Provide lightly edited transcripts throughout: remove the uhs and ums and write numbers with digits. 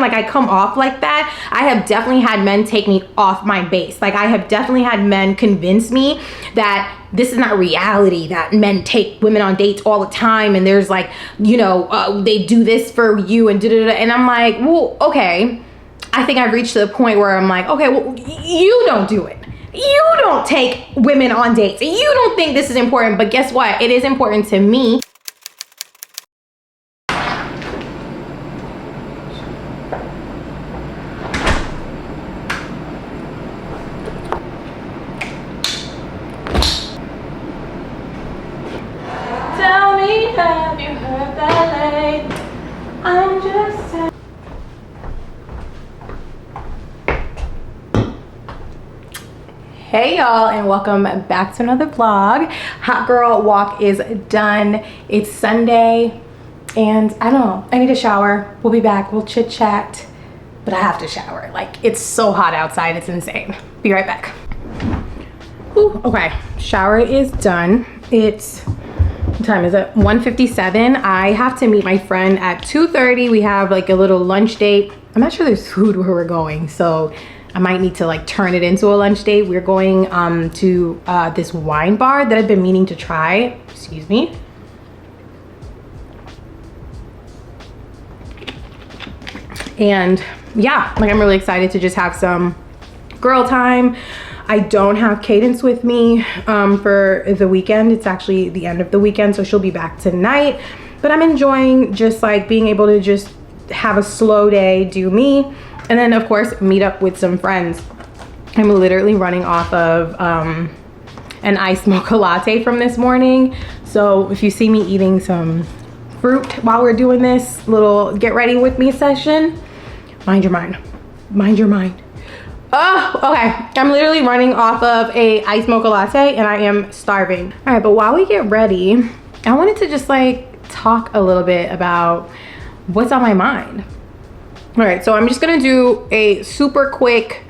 like I come off like that. I have definitely had men take me off my base. Like I have definitely had men convince me that this is not reality, that men take women on dates all the time, and there's like, you know, they do this for you and da-da-da. And I'm like, well, okay. I think I've reached to the point where I'm like, okay, well, you don't do it. You don't take women on dates. You don't think this is important, but guess what? It is important to me. Tell me, have you heard ballet? I'm just saying. Hey y'all, and welcome back to another vlog. Hot girl walk is done. It's Sunday and I don't know, I need a shower. We'll be back, we'll chit chat, but I have to shower. Like, it's so hot outside, it's insane. Be right back. Whew, okay, shower is done. It's, what time is it? 1:57. I have to meet my friend at 2:30. We have like a little lunch date. I'm not sure there's food where we're going, so I might need to like turn it into a lunch date. We're going to this wine bar that I've been meaning to try. Excuse me. And yeah, like I'm really excited to just have some girl time. I don't have Cadence with me for the weekend. It's actually the end of the weekend, so she'll be back tonight. But I'm enjoying just like being able to just have a slow day, do me. And then of course, meet up with some friends. I'm literally running off of an iced mocha latte from this morning. So if you see me eating some fruit while we're doing this little get ready with me session, mind your mind, mind your mind. Oh, okay. I'm literally running off of a iced mocha latte and I am starving. All right, but while we get ready, I wanted to just like talk a little bit about what's on my mind. All right, so I'm just gonna do a super quick,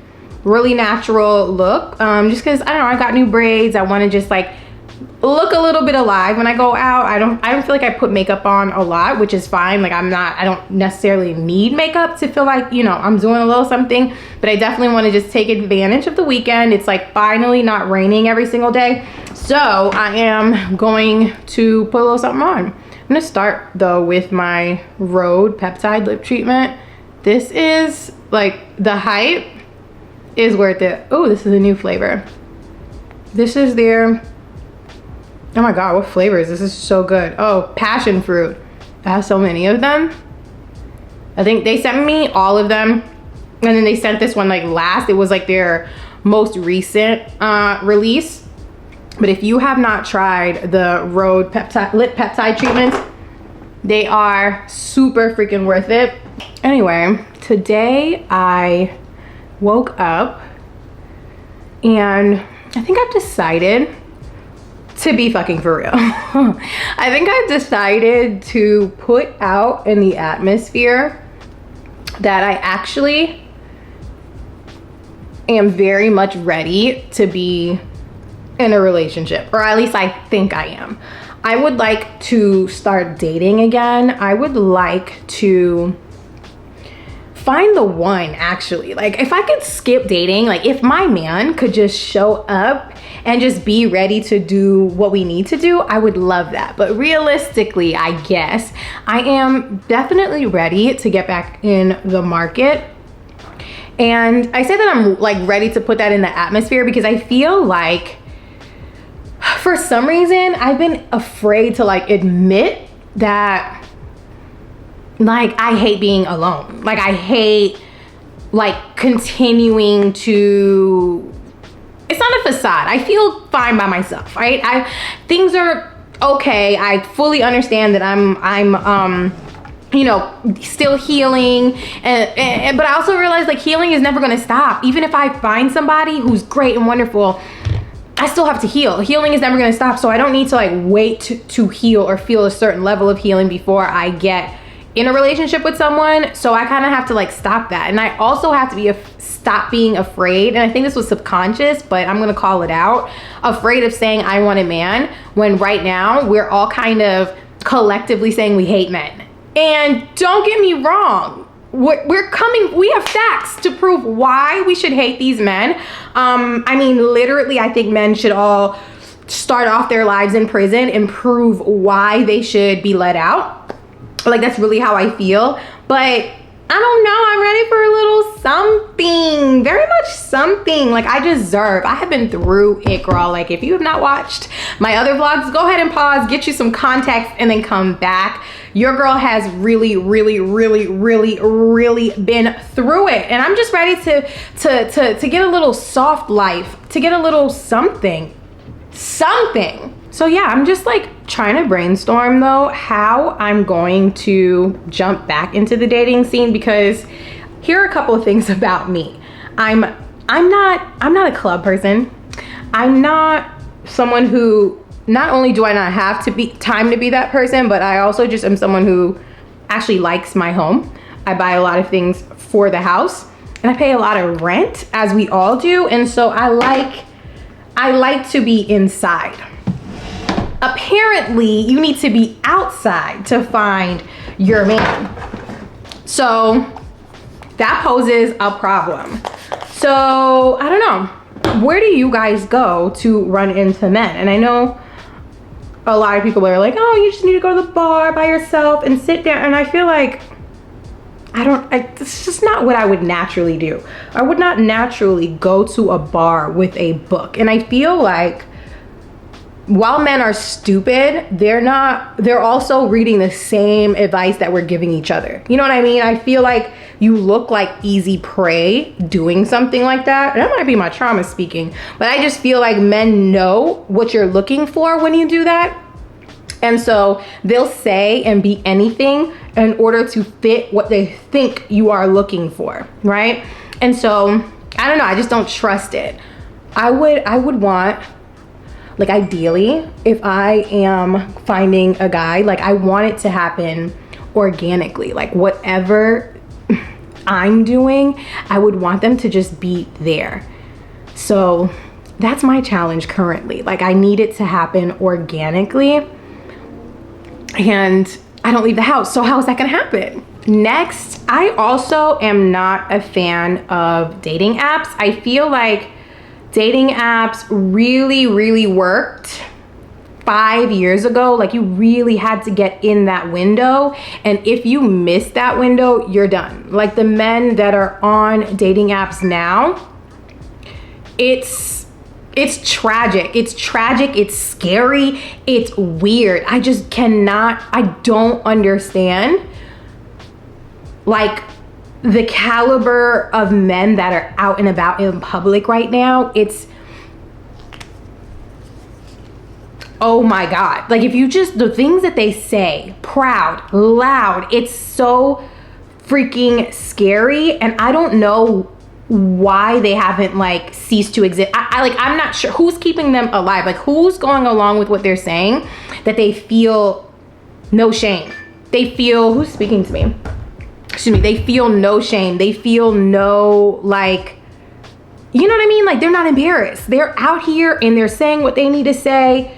really natural look. Just cause I don't know, I got new braids. I wanna just like look a little bit alive when I go out. I don't feel like I put makeup on a lot, which is fine. Like I don't necessarily need makeup to feel like, you know, I'm doing a little something, but I definitely wanna just take advantage of the weekend. It's like finally not raining every single day. So I am going to put a little something on. I'm gonna start though with my Rhode Peptide Lip Treatment. This is like, the hype is worth it. Oh, this is a new flavor. This is their, oh my God, what flavor is this? This is so good. Oh, passion fruit. I have so many of them. I think they sent me all of them. And then they sent this one like last. It was like their most recent release. But if you have not tried the Rhode Lip Peptide treatments, they are super freaking worth it. Anyway, today I woke up and I think I've decided to be fucking for real. I think I've decided to put out in the atmosphere that I actually am very much ready to be in a relationship, or at least I think I am. I would like to start dating again. I would like to find the one, actually. Like if I could skip dating, like if my man could just show up and just be ready to do what we need to do, I would love that. But realistically, I guess I am definitely ready to get back in the market. And I say that I'm like ready to put that in the atmosphere because I feel like for some reason I've been afraid to like admit that like I hate being alone. Like I hate like continuing to, it's not a facade. I feel fine by myself, right? Things are okay. I fully understand that I'm you know, still healing, and but I also realize like healing is never gonna stop. Even if I find somebody who's great and wonderful, I still have to heal. Healing is never gonna stop, so I don't need to like wait to heal or feel a certain level of healing before I get in a relationship with someone. So I kind of have to like stop that. And I also have to stop being afraid. And I think this was subconscious, but I'm gonna call it out. Afraid of saying I want a man when right now we're all kind of collectively saying we hate men. And don't get me wrong, we have facts to prove why we should hate these men. I mean, literally, I think men should all start off their lives in prison and prove why they should be let out. Like, that's really how I feel. But I don't know, I'm ready for a little something, very much something. Like, I have been through it, girl. Like, if you have not watched my other vlogs, go ahead and pause, get you some context, and then come back. Your girl has really, really, really, really, really been through it. And I'm just ready to get a little soft life, to get a little something. So yeah, I'm just like trying to brainstorm though how I'm going to jump back into the dating scene, because here are a couple of things about me. I'm not a club person. I'm not someone who, not only do I not have to be time to be that person, but I also just am someone who actually likes my home. I buy a lot of things for the house and I pay a lot of rent, as we all do. And so I like to be inside. Apparently, you need to be outside to find your man. So that poses a problem. So I don't know. Where do you guys go to run into men? And I know a lot of people are like, oh, you just need to go to the bar by yourself and sit down. And I feel like it's just not what I would naturally do. I would not naturally go to a bar with a book. And I feel like while men are stupid, they're also reading the same advice that we're giving each other. You know what I mean? I feel like you look like easy prey doing something like that. And that might be my trauma speaking, but I just feel like men know what you're looking for when you do that. And so they'll say and be anything in order to fit what they think you are looking for, right? And so, I don't know, I just don't trust it. I would want, like, ideally, if I am finding a guy, like, I want it to happen organically. Like, whatever I'm doing, I would want them to just be there. So that's my challenge currently. Like, I need it to happen organically, and I don't leave the house. So how is that gonna happen? Next, I also am not a fan of dating apps. I feel like dating apps really, really worked 5 years ago. Like, you really had to get in that window. And if you miss that window, you're done. Like, the men that are on dating apps now, it's tragic. It's tragic. It's scary. It's weird. I just cannot, I don't understand, like, the caliber of men that are out and about in public right now. It's, oh my God. Like, if you just, the things that they say, proud, loud, it's so freaking scary. And I don't know why they haven't, like, ceased to exist. I'm not sure who's keeping them alive. Like, who's going along with what they're saying, that they feel no shame. They feel, who's speaking to me? Excuse me. They feel no shame. They feel no, like, you know what I mean? Like, they're not embarrassed. They're out here and they're saying what they need to say,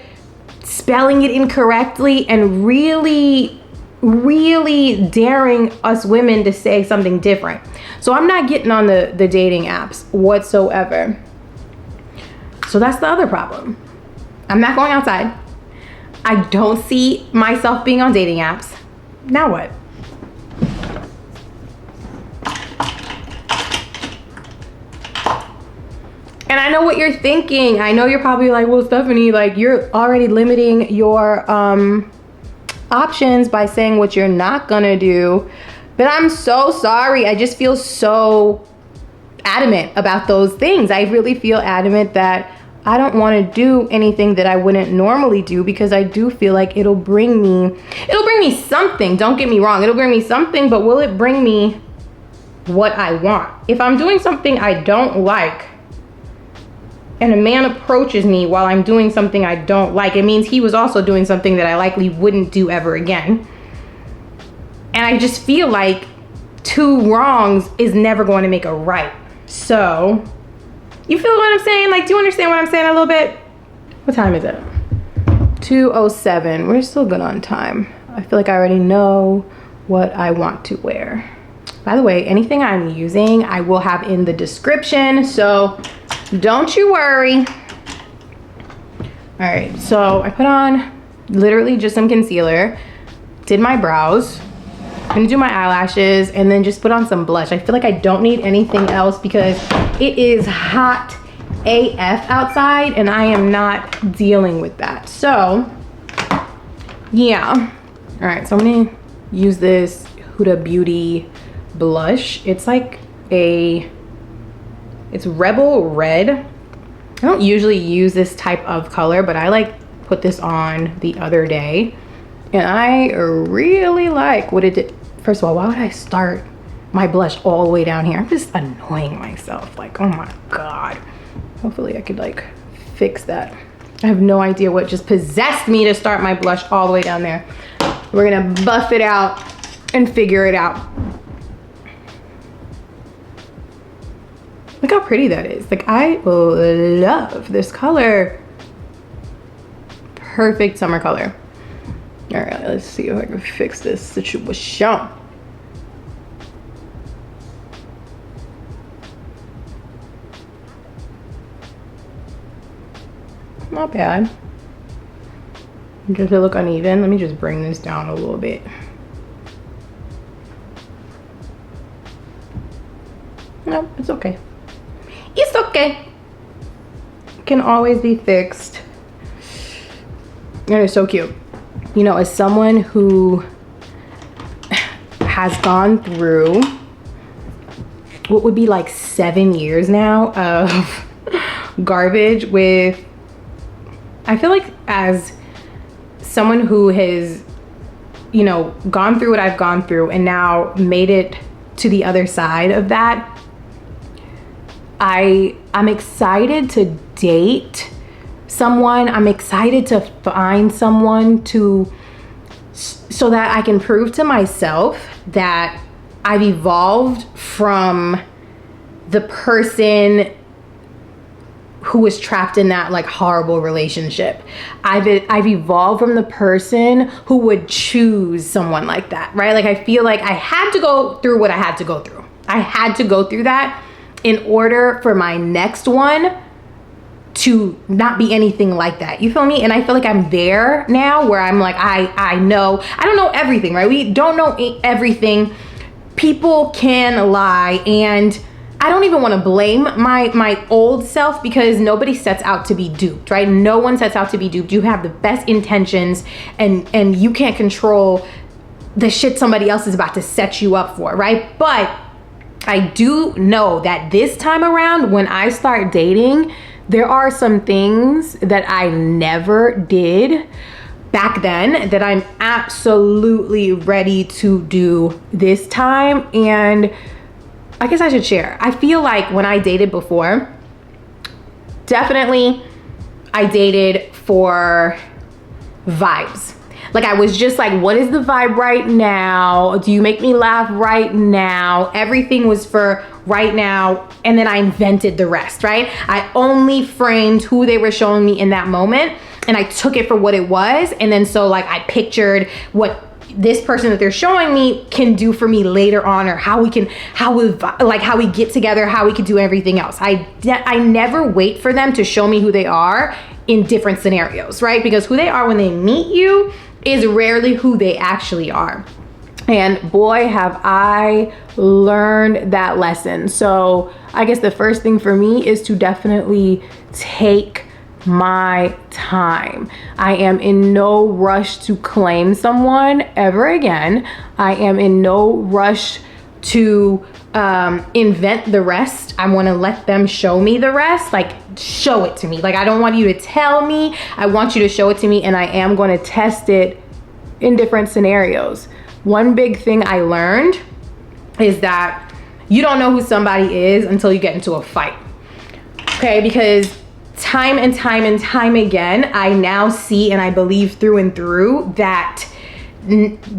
spelling it incorrectly, and really, really daring us women to say something different. So I'm not getting on the dating apps whatsoever. So that's the other problem. I'm not going outside. I don't see myself being on dating apps. Now what? And I know what you're thinking. I know you're probably like, well, Stephanie, like, you're already limiting your options by saying what you're not gonna do. But I'm so sorry. I just feel so adamant about those things. I really feel adamant that I don't want to do anything that I wouldn't normally do, because I do feel like it'll bring me something. Don't get me wrong. It'll bring me something, but will it bring me what I want? If I'm doing something I don't like, and a man approaches me while I'm doing something I don't like, it means he was also doing something that I likely wouldn't do ever again. And I just feel like 2 wrongs is never going to make a right. So, you feel what I'm saying? Like, do you understand what I'm saying a little bit? What time is it? 2:07. We're still good on time. I feel like I already know what I want to wear. By the way, anything I'm using, I will have in the description, so don't you worry. All right, so I put on literally just some concealer, did my brows, I'm gonna do my eyelashes, and then just put on some blush. I feel like I don't need anything else because it is hot AF outside and I am not dealing with that. So yeah, all right, so I'm gonna use this Huda Beauty blush. It's like it's Rebel Red. I don't usually use this type of color, but I like put this on the other day and I really like what it did. First of all, why would I start my blush all the way down here? I'm just annoying myself, like, oh my God. Hopefully I could like fix that. I have no idea what just possessed me to start my blush all the way down there. We're gonna buff it out and figure it out. Look how pretty that is. Like, I love this color. Perfect summer color. All right, let's see if I can fix this situation. Not bad. Does it look uneven? Let me just bring this down a little bit. No, it's okay. It's okay. It can always be fixed. And it's so cute. You know, as someone who has gone through what would be like 7 years now of garbage with, I feel like as someone who has, you know, gone through what I've gone through and now made it to the other side of that, I'm excited to date someone. I'm excited to find someone so that I can prove to myself that I've evolved from the person who was trapped in that like horrible relationship. I've evolved from the person who would choose someone like that, right? Like, I feel like I had to go through what I had to go through. I had to go through that in order for my next one to not be anything like that. You feel me? And I feel like I'm there now where I'm like, I know, I don't know everything, right? We don't know everything. People can lie, and I don't even want to blame my old self because nobody sets out to be duped, right? No one sets out to be duped. You have the best intentions and you can't control the shit somebody else is about to set you up for, right? But I do know that this time around, when I start dating, there are some things that I never did back then that I'm absolutely ready to do this time. And I guess I should share. I feel like when I dated before, definitely I dated for vibes. Like, I was just like, what is the vibe right now? Do you make me laugh right now? Everything was for right now. And then I invented the rest, right? I only framed who they were showing me in that moment, and I took it for what it was. And then so like I pictured what this person that they're showing me can do for me later on, or how we get together, how we could do everything else. I never wait for them to show me who they are in different scenarios, right? Because who they are when they meet you is rarely who they actually are. And boy, have I learned that lesson. So I guess the first thing for me is to definitely take my time. I am in no rush to claim someone ever again. I am in no rush to invent the rest. I want to let them show me the rest. Like, show it to me. Like, I don't want you to tell me. I want you to show it to me, and I am going to test it in different scenarios. One big thing I learned is that you don't know who somebody is until you get into a fight. Okay, because time and time and time again, I now see and I believe through and through that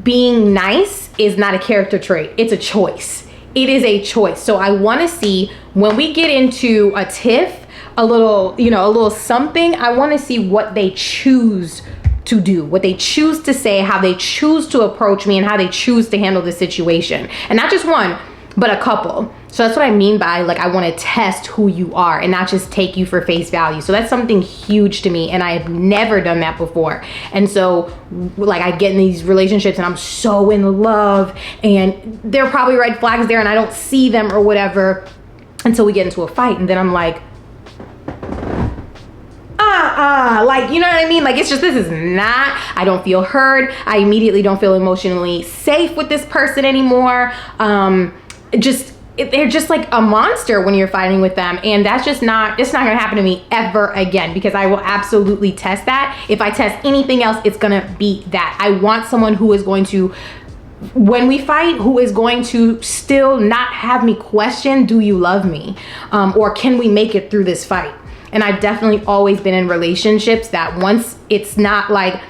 being nice is not a character trait. It's a choice. It is a choice. So I want to see when we get into a tiff, a little something, I want to see what they choose to do, what they choose to say, how they choose to approach me, and how they choose to handle the situation. And not just one, but a couple. So that's what I mean by like, I want to test who you are and not just take you for face value. So that's something huge to me, and I have never done that before. And so like, I get in these relationships and I'm so in love, and there are probably red flags there and I don't see them or whatever until we get into a fight, and then I'm like, like, you know what I mean? Like, it's just, this is not, I don't feel heard. I immediately don't feel emotionally safe with this person anymore. They're just like a monster when you're fighting with them. And that's just not, it's not gonna happen to me ever again, because I will absolutely test that. If I test anything else, it's gonna be that. I want someone who is going to, when we fight, who is going to still not have me question, do you love me? Or can we make it through this fight? And I've definitely always been in relationships that once it's not like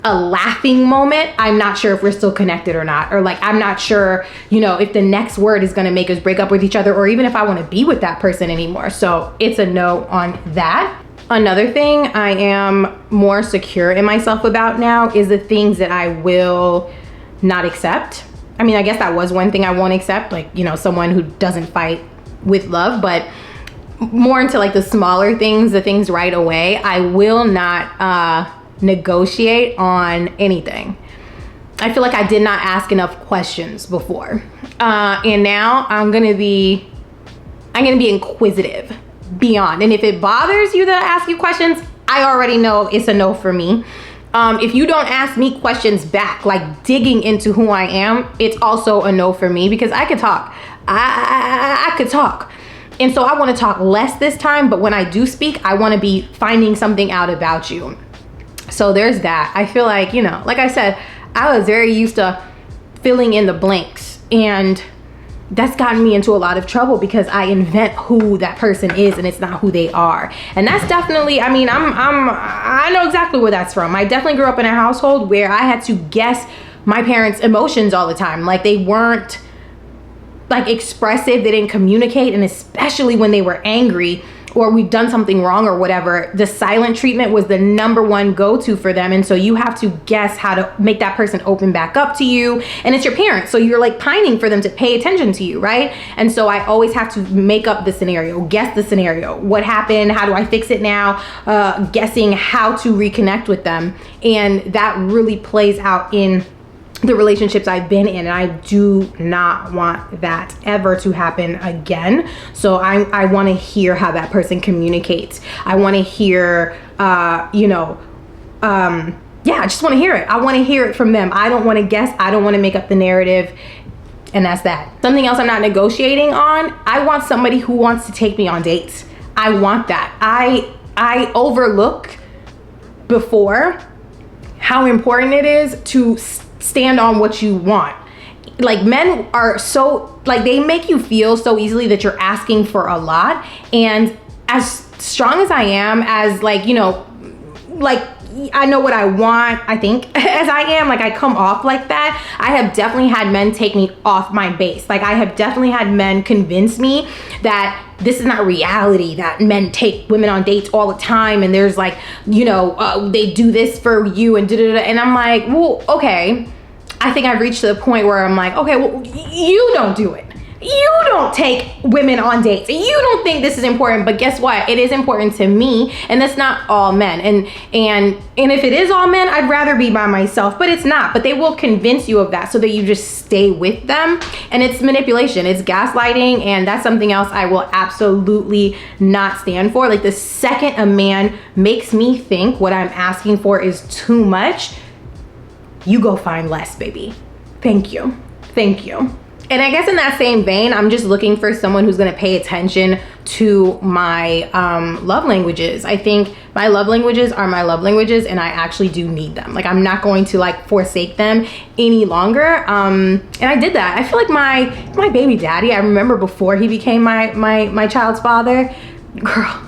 a laughing moment, I'm not sure if we're still connected or not. Or like, I'm not sure, you know, if the next word is gonna make us break up with each other, or even if I wanna be with that person anymore. So it's a no on that. Another thing I am more secure in myself about now is the things that I will not accept. I mean, I guess that was one thing I won't accept, like, you know, someone who doesn't fight with love, but more into like the smaller things, the things right away. I will not negotiate on anything. I feel like I did not ask enough questions before, and now I'm gonna be inquisitive beyond. And if it bothers you that I ask you questions, I already know it's a no for me. If you don't ask me questions back, like digging into who I am, it's also a no for me, because I could talk. I could talk. And so I want to talk less this time, but when I do speak, I want to be finding something out about you. So there's that. I feel like, you know, like I said, I was very used to filling in the blanks, and that's gotten me into a lot of trouble because I invent who that person is and it's not who they are. And that's definitely, I mean, I know exactly where that's from. I definitely grew up in a household where I had to guess my parents' emotions all the time. Like, they weren't like expressive, they didn't communicate, and especially when they were angry or we've done something wrong or whatever, the silent treatment was the #1 go-to for them. And so you have to guess how to make that person open back up to you, and it's your parents, so you're like pining for them to pay attention to you, right? And so I always have to make up the scenario, guess the scenario, what happened, how do I fix it now, guessing how to reconnect with them. And that really plays out in the relationships I've been in, and I do not want that ever to happen again. So I want to hear how that person communicates. I want to hear, yeah, I just want to hear it. I want to hear it from them. I don't want to guess. I don't want to make up the narrative. And that's that. Something else I'm not negotiating on, I want somebody who wants to take me on dates. I want that. I overlook before how important it is to stand on what you want. Like, men are so, like, they make you feel so easily that you're asking for a lot. And as strong as I am, as like, you know, like, I know what I want, I think, as I am, like, I come off like that. I have definitely had men take me off my base. Like, I have definitely had men convince me that this is not reality, that men take women on dates all the time, and there's like, you know, they do this for you and da-da-da. And I'm like, well, okay. I think I've reached to the point where I'm like, okay, well, you don't do it. You don't take women on dates. You don't think this is important, but guess what? It is important to me, and that's not all men. And if it is all men, I'd rather be by myself, but it's not. But they will convince you of that so that you just stay with them. And it's manipulation, it's gaslighting, and that's something else I will absolutely not stand for. Like, the second a man makes me think what I'm asking for is too much, you go find less, baby. Thank you. Thank you. And I guess in that same vein, I'm just looking for someone who's gonna pay attention to my love languages. I think my love languages are my love languages, and I actually do need them. Like, I'm not going to like forsake them any longer. And I did that. I feel like my baby daddy, I remember before he became my child's father, girl,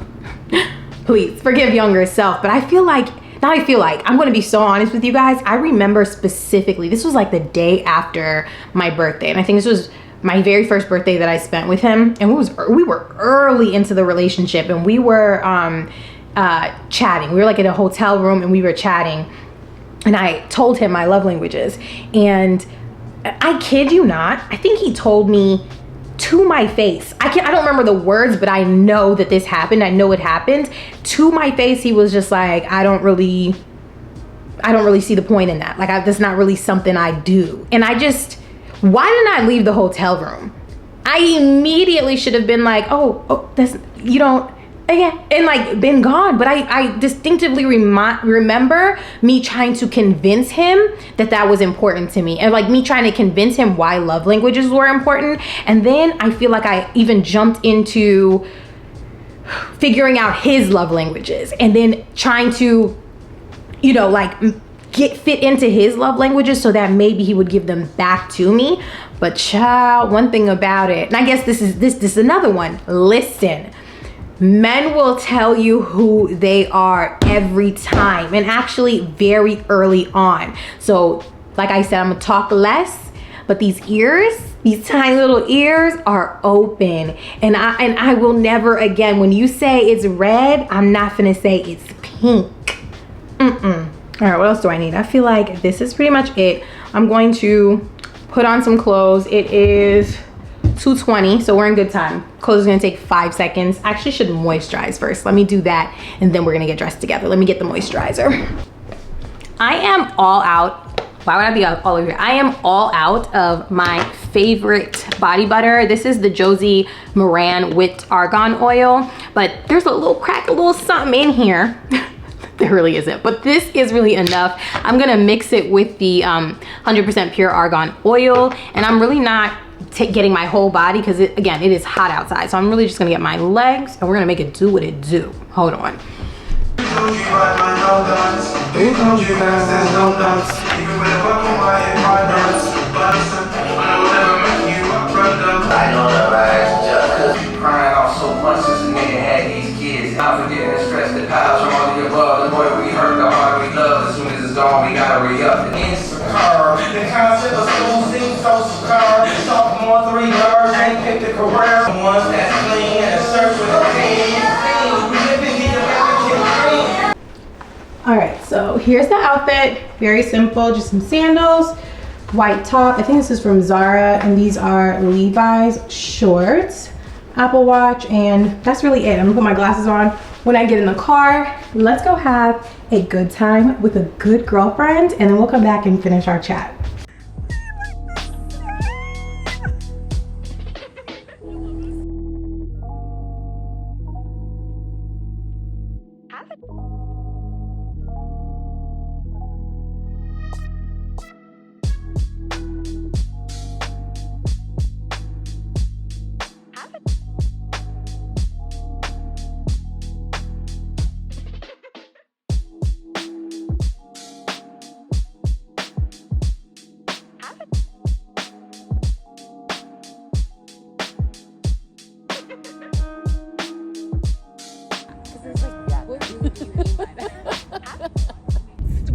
please forgive younger self, but I feel like, I'm gonna be so honest with you guys. I remember specifically, this was like the day after my birthday. And I think this was my very first birthday that I spent with him. And we were early into the relationship, and we were chatting. We were like in a hotel room and we were chatting. And I told him my love languages. And I kid you not, I think he told me to my face. I don't remember the words, but I know that this happened. I know it happened. To my face, he was just like, I don't really see the point in that. Like, that's not really something I do. And why didn't I leave the hotel room? I immediately should have been like, oh, that's, you don't, yeah, and like been gone. But I distinctively remember me trying to convince him that was important to me, and like me trying to convince him why love languages were important. And then I feel like I even jumped into figuring out his love languages, and then trying to, you know, like fit into his love languages so that maybe he would give them back to me. But child, one thing about it, and I guess this is another one. Listen. Men will tell you who they are every time, and actually very early on. So like I said, I'm gonna talk less, but these ears, these tiny little ears are open. And I will never again, when you say it's red, I'm not gonna say it's pink. All right, what else do I need? I feel like this is pretty much it. I'm going to put on some clothes. It is 2:20, so we're in good time. Clothes is gonna take 5 seconds. I actually should moisturize first. Let me do that, and then we're gonna get dressed together. Let me get the moisturizer. I am all out. Why would I be all over here? I am all out of my favorite body butter. This is the Josie Moran Whipped Argan Oil, but there's a little something in here. There really isn't, but this is really enough. I'm gonna mix it with the 100% pure argan oil, and I'm really not getting my whole body because again, it is hot outside. So I'm really just gonna get my legs, and we're gonna make it do what it do. Hold on. Crying off so much since a nigga had these kids. I'm forgetting the stress, the piles from all the above. The more we hurt, the harder we love. As soon as it's gone, we gotta re-up. Insecure. The concept of school seems so secure. Sophomore 3 years, ain't picked a career. Ones that's clean and search with a team. All right, so here's the outfit. Very simple, just some sandals, white top. I think this is from Zara, and these are Levi's shorts, Apple Watch, and that's really it. I'm gonna put my glasses on when I get in the car. Let's go have a good time with a good girlfriend, and then we'll come back and finish our chat.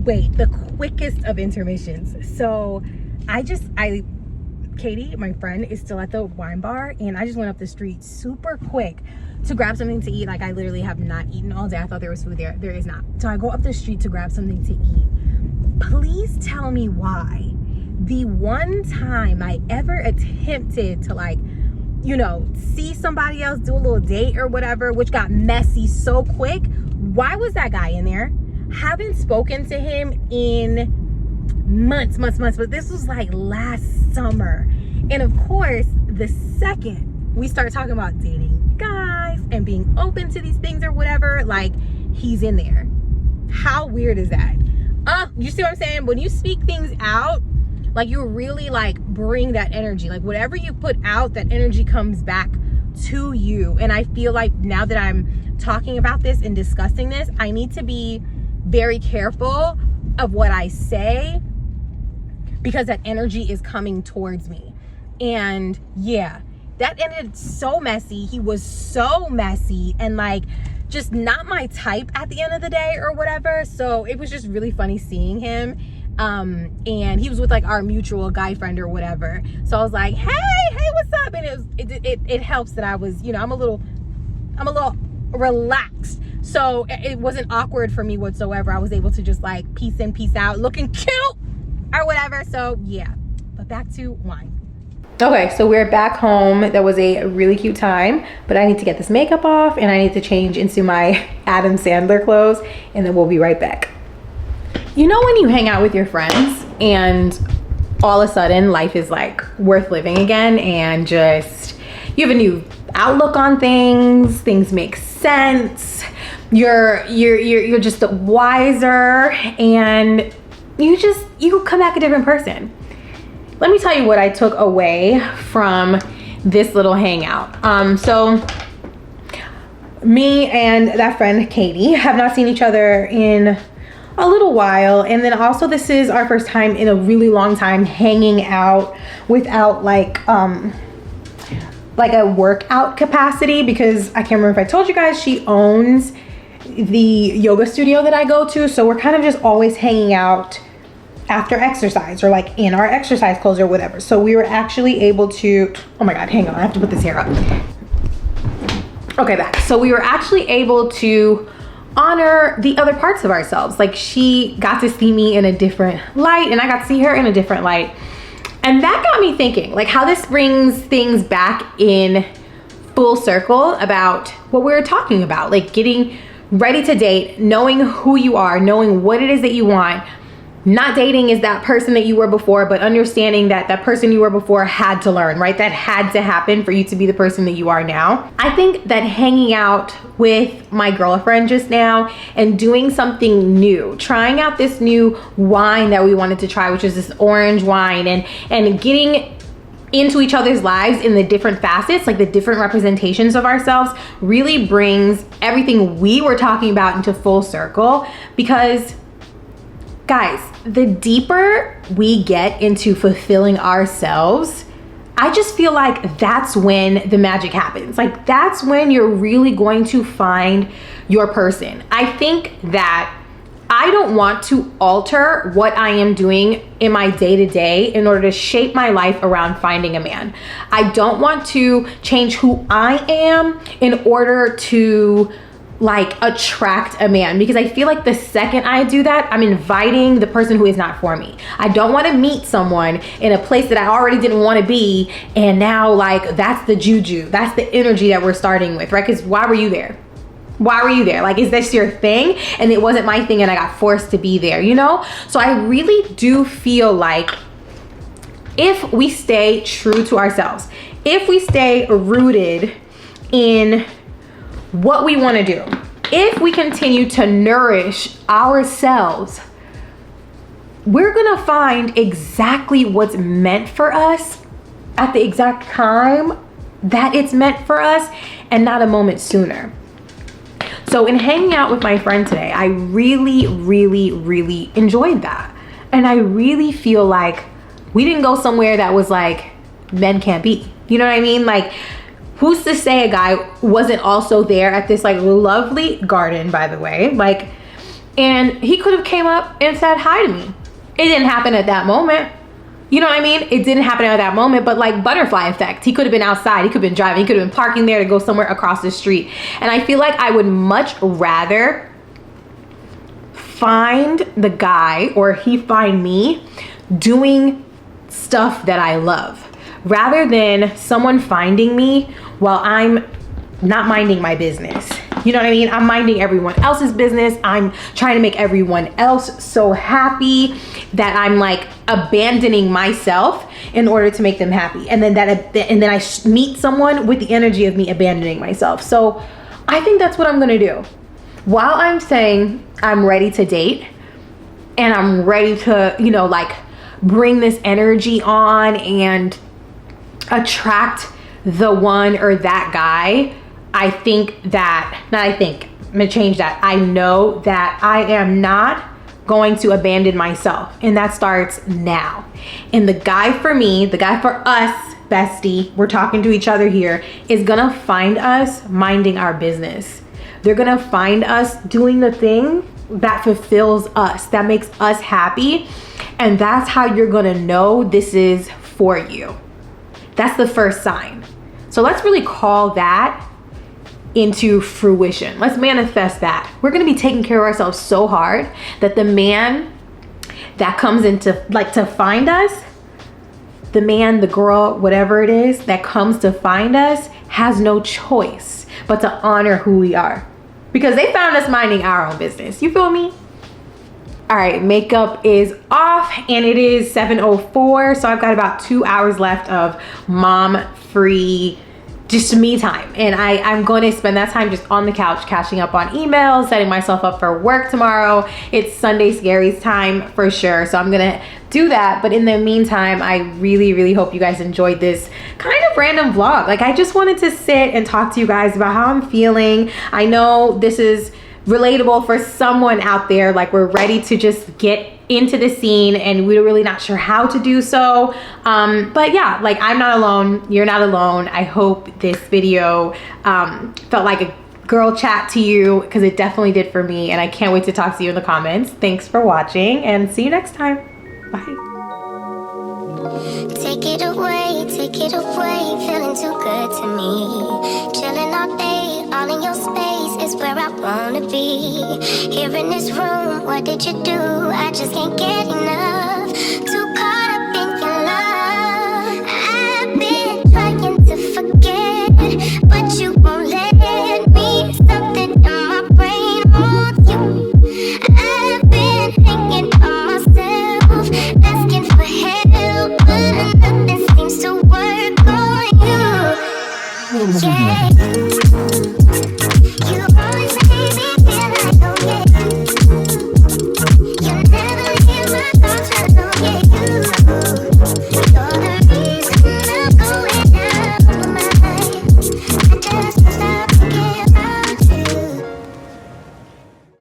Wait, the quickest of intermissions. So Katie, my friend, is still at the wine bar, and I just went up the street super quick to grab something to eat. Like, I literally have not eaten all day. I thought there was food there. There is not. So I go up the street to grab something to eat. Please tell me why the one time I ever attempted to, like, you know, see somebody else, do a little date or whatever, which got messy so quick, why was that guy in there? Haven't spoken to him in months, but this was like last summer. And of course, the second we start talking about dating guys and being open to these things or whatever, like, he's in there. How weird is that? You see what I'm saying? When you speak things out, like, you really like bring that energy, like whatever you put out, that energy comes back to you. And I feel like now that I'm talking about this and discussing this, I need to be very careful of what I say, because that energy is coming towards me. And yeah, that ended so messy. He was so messy and like just not my type at the end of the day or whatever. So it was just really funny seeing him. And he was with like our mutual guy friend or whatever. So I was like, hey, what's up? And it helps that I was, you know, I'm a little relaxed. So it wasn't awkward for me whatsoever. I was able to just like peace in, peace out, looking cute or whatever. So yeah, but back to wine. Okay, so we're back home. That was a really cute time, but I need to get this makeup off and I need to change into my Adam Sandler clothes, and then we'll be right back. You know when you hang out with your friends and all of a sudden life is like worth living again, and just you have a new outlook on things make sense, you're just wiser, and you come back a different person. Let me tell you what I took away from this little hangout. So me and that friend Katie have not seen each other in a little while, and then also this is our first time in a really long time hanging out without like a workout capacity, because I can't remember if I told you guys, she owns the yoga studio that I go to, so we're kind of just always hanging out after exercise or like in our exercise clothes or whatever. So we were actually able to, oh my god, hang on, I have to put this hair up. Okay, back. So we were actually able to honor the other parts of ourselves. Like, she got to see me in a different light and I got to see her in a different light. And that got me thinking, like, how this brings things back in full circle about what we were talking about, like getting ready to date, knowing who you are, knowing what it is that you want. Not dating is that person that you were before, but understanding that that person you were before had to learn, right? That had to happen for you to be the person that you are now. I think that hanging out with my girlfriend just now and doing something new, trying out this new wine that we wanted to try, which is this orange wine, and getting into each other's lives in the different facets, like the different representations of ourselves, really brings everything we were talking about into full circle. Because guys, the deeper we get into fulfilling ourselves, I just feel like that's when the magic happens. Like, that's when you're really going to find your person. I think that I don't want to alter what I am doing in my day-to-day in order to shape my life around finding a man. I don't want to change who I am in order to like attract a man, because I feel like the second I do that, I'm inviting the person who is not for me. I don't want to meet someone in a place that I already didn't want to be, and now like that's the juju, that's the energy that we're starting with, right? Because why were you there? Why were you there? Like, is this your thing? And it wasn't my thing and I got forced to be there, you know? So I really do feel like if we stay true to ourselves, if we stay rooted in what we want to do, if we continue to nourish ourselves, we're gonna find exactly what's meant for us at the exact time that it's meant for us, and not a moment sooner. So in hanging out with my friend today, I really enjoyed that. And I really feel like we didn't go somewhere that was like men can't be, you know what I mean? Like, who's to say a guy wasn't also there at this like lovely garden, by the way, like, and he could have came up and said hi to me. It didn't happen at that moment. You know what I mean? It didn't happen at that moment, but like butterfly effect. He could have been outside, he could have been driving, he could have been parking there to go somewhere across the street. And I feel like I would much rather find the guy or he find me doing stuff that I love, rather than someone finding me while I'm not minding my business. You know what I mean? I'm minding everyone else's business. I'm trying to make everyone else so happy that I'm like abandoning myself in order to make them happy. And then I meet someone with the energy of me abandoning myself. So I think that's what I'm gonna do. While I'm saying I'm ready to date and I'm ready to, you know, like bring this energy on and attract the one or that guy, I'm gonna change that. I know that I am not going to abandon myself, and that starts now. And the guy for me, the guy for us, bestie, we're talking to each other here, is gonna find us minding our business. They're gonna find us doing the thing that fulfills us, that makes us happy, and that's how you're gonna know this is for you. That's the first sign. So let's really call that into fruition. Let's manifest that. We're gonna be taking care of ourselves so hard that the man that comes into like to find us, the man, the girl, whatever it is that comes to find us has no choice but to honor who we are, because they found us minding our own business. You feel me? All right, makeup is off and it is 7:04, so I've got about 2 hours left of mom-free, just me time. And I'm going to spend that time just on the couch catching up on emails, setting myself up for work tomorrow. It's Sunday Scaries time for sure, so I'm gonna do that. But in the meantime, I really hope you guys enjoyed this kind of random vlog. Like, I just wanted to sit and talk to you guys about how I'm feeling. I know this is relatable for someone out there. Like, we're ready to just get into the scene and we're really not sure how to do so. But yeah, like, I'm not alone, you're not alone. I hope this video felt like a girl chat to you, because it definitely did for me, and I can't wait to talk to you in the comments. Thanks for watching and see you next time. Bye. Take it away, feeling too good to me. Chilling all day, all in your space is where I wanna be. Here in this room, what did you do? I just can't get enough. Too caught up in your love. I've been trying to forget, but you won't let me. Something in my brain wants you. I've been hanging on myself, asking for help, but nothing seems to work on you. Yeah.